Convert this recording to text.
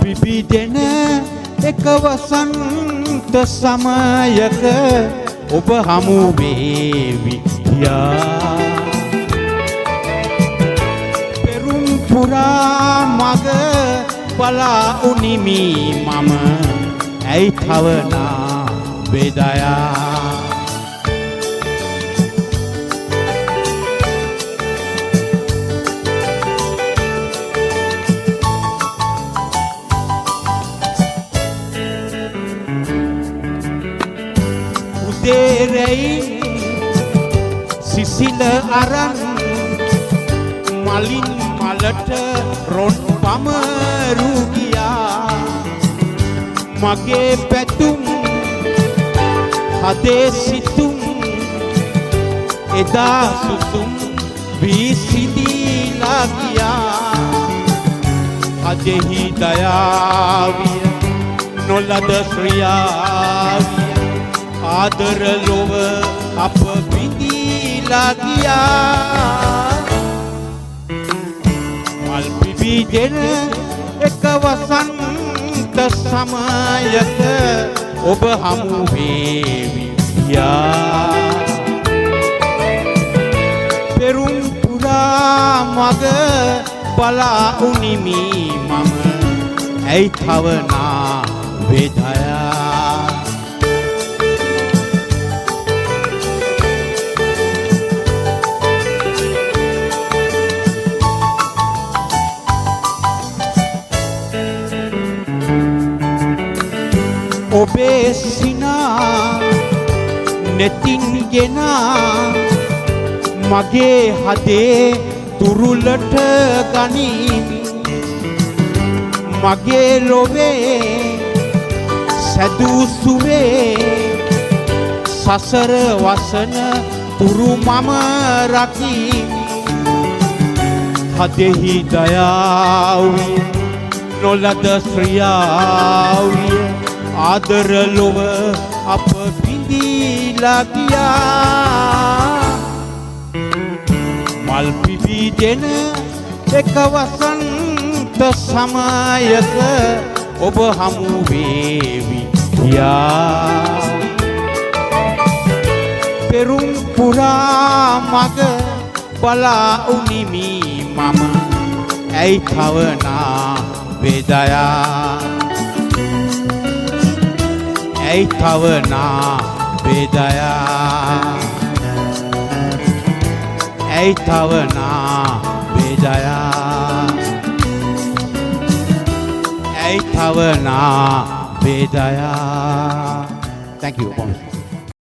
පිබිදෙන එක වසන්ත සමයක ඔබ හමු වේවි කියා පෙරුම් පුරා මග බලා උනිමි මම ඇයි තවනා වේදයා උදේරැයි සිසිල අරන් මලින් මලට රොන් පමරු ගියා මගේ පැතුම් හදේ සිතුම් එදා සුසුම් වී සිදීලා ගියා හදෙහි දයාවිය නොලද ශ්‍රියාවිය ආදර ලොව අප විඳීලා ගියා මල් පිබිදෙන එක වසන්ත සමයක ඔබ හමු වේවි කියා පෙරුම් පුරා මග බලා උනිමි මම ඇයි තවනා වේදයා ඔබේ සිනා නෙතින් ගෙනා මගේ හදේ තුරුලට ගනිමි මගේ ලොවේ සැදූ සුවේ සසර වසන තුරු මම රකිමි හදෙහි දයාවිය නොලද ශ්‍රියාවිය ආදර ලොව අප විඳීලා ගියා මල් පිබිදෙන එක වසන්ත සමයක ඔබ හමු වේවි කියා පෙරුම් පුරා මග බලා උනිමි මම ඇයි තවනා වේදයා ඇයි තවනා වේදයා ඇයි තවනා වේදයා ඇයි තවනා වේදයා Thank you.